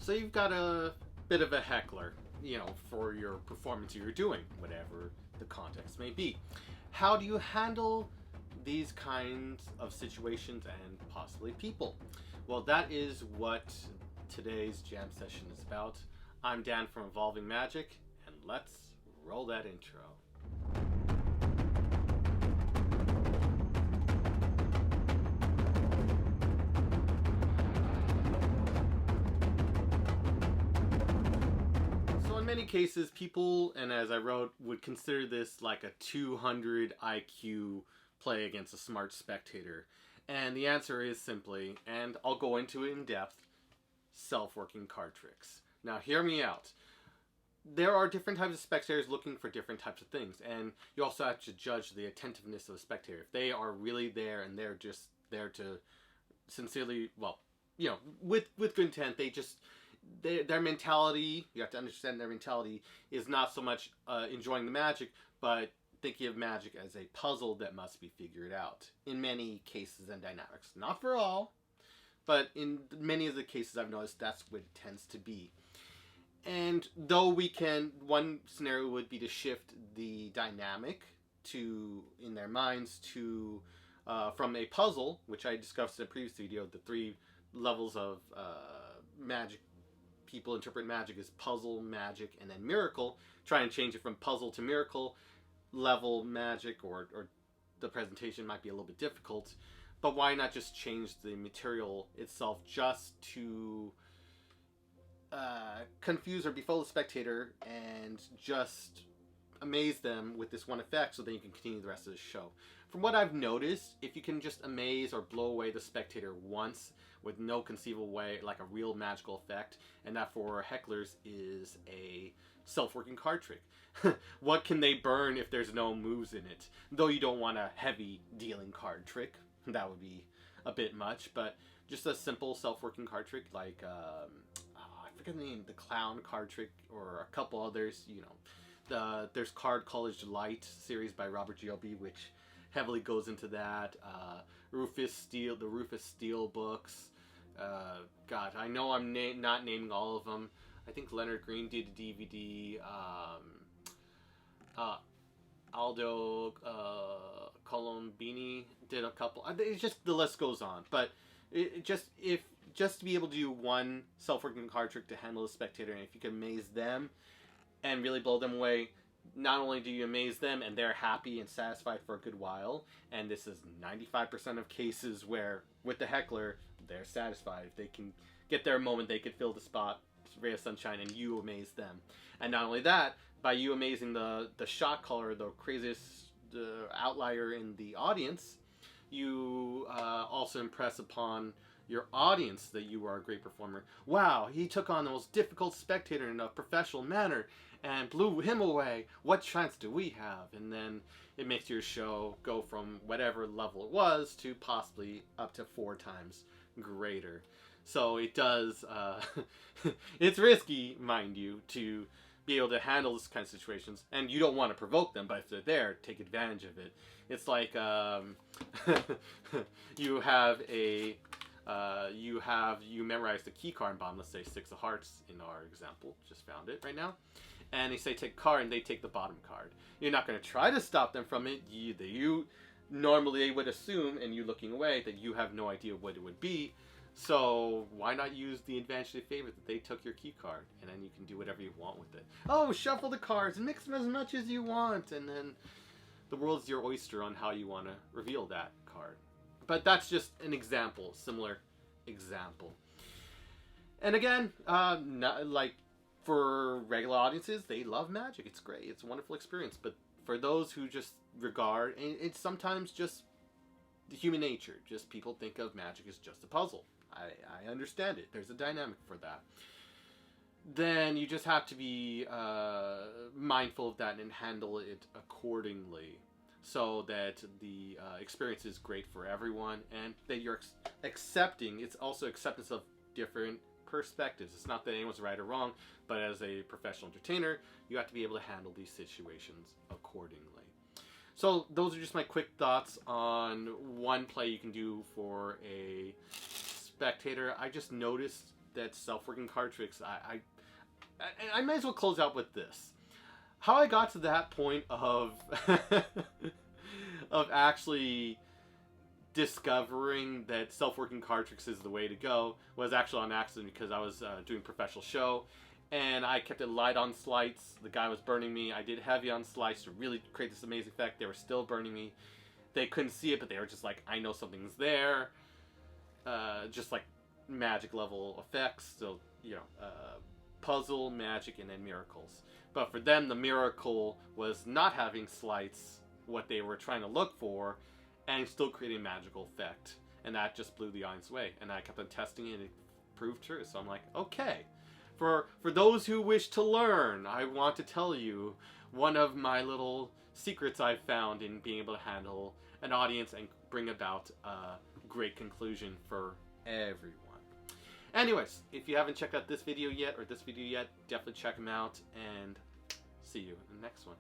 So you've got a bit of a heckler, for your performance you're doing, whatever the context may be. How do you handle these kinds of situations and possibly people? Well, that is what today's jam session is about. I'm Dan from Evolving Magic, and let's roll that intro. In many cases, people, and as I wrote, would consider this like a 200 IQ play against a smart spectator. And the answer is simply, and I'll go into it in depth, self-working card tricks. Now, hear me out. There are different types of spectators looking for different types of things, and you also have to judge the attentiveness of the spectator. If they are really there and they're just there to sincerely, with good intent, their mentality, you have to understand their mentality, is not so much enjoying the magic, but thinking of magic as a puzzle that must be figured out in many cases and dynamics. Not for all, but in many of the cases I've noticed that's what it tends to be. And though one scenario would be to shift the dynamic in their minds to from a puzzle, which I discussed in a previous video, the 3 levels of magic people interpret magic as puzzle, magic, and then miracle. Try and change it from puzzle to miracle level magic, or the presentation might be a little bit difficult. But why not just change the material itself just to confuse or befool the spectator and just amaze them with this one effect so that you can continue the rest of the show. From what I've noticed, if you can just amaze or blow away the spectator once with no conceivable way, like a real magical effect, and that for hecklers is a self-working card trick. What can they burn if there's no moves in it? Though you don't want a heavy dealing card trick. That would be a bit much, but just a simple self-working card trick like, I forget the name, the clown card trick, or a couple others, there's Card College Light series by Robert Giobbe, which heavily goes into that. The Rufus Steele books. God, I know I'm not naming all of them. I think Leonard Green did a DVD. Aldo Colombini did a couple. It's just, the list goes on. But just to be able to do one self-working card trick to handle the spectator, and if you can amaze them and really blow them away, not only do you amaze them and they're happy and satisfied for a good while, and this is 95% of cases where with the heckler they're satisfied. If they can get their moment, they can fill the spot, ray of sunshine, and you amaze them. And not only that, by you amazing the shot caller, the craziest outlier in the audience, you also impress upon your audience that you are a great performer. Wow, he took on the most difficult spectator in a professional manner and blew him away. What chance do we have? And then it makes your show go from whatever level it was to possibly up to 4 times greater. So it does, it's risky, mind you, to be able to handle this kind of situations, and you don't want to provoke them, but if they're there, take advantage of it. It's like you memorize the key card bomb, let's say 6 of hearts in our example, just found it right now, and they say take a card and they take the bottom card. You're not going to try to stop them from it. You normally would assume, and you looking away, that you have no idea what it would be. So why not use the advantage of favor that they took your key card, and then you can do whatever you want with it. Oh, shuffle the cards and mix them as much as you want, and then the world's your oyster on how you want to reveal that card. But that's just an example, similar example. And again, like for regular audiences, they love magic. It's great. It's a wonderful experience. But for those who just regard, and it's sometimes just the human nature, just people think of magic as just a puzzle. I understand it. There's a dynamic for that. Then you just have to be mindful of that and handle it accordingly, so that the experience is great for everyone, and that you're accepting. It's also acceptance of different perspectives. It's not that anyone's right or wrong, but as a professional entertainer, you have to be able to handle these situations accordingly. So those are just my quick thoughts on one play you can do for a spectator. I just noticed that self-working card tricks, I might as well close out with this. How I got to that point of of actually discovering that self-working card tricks is the way to go was actually on accident, because I was doing a professional show and I kept it light on slights. The guy was burning me. I did heavy on slights to really create this amazing effect. They were still burning me. They couldn't see it, but they were just like, I know something's there. Just like magic level effects. So, you know, puzzle, magic, and then miracles. But for them, the miracle was not having slights, what they were trying to look for, and still creating a magical effect. And that just blew the audience away. And I kept on testing it, and it proved true. So I'm like, okay. For those who wish to learn, I want to tell you one of my little secrets I've found in being able to handle an audience and bring about a great conclusion for everyone. Anyways, if you haven't checked out this video yet, definitely check them out, and see you in the next one.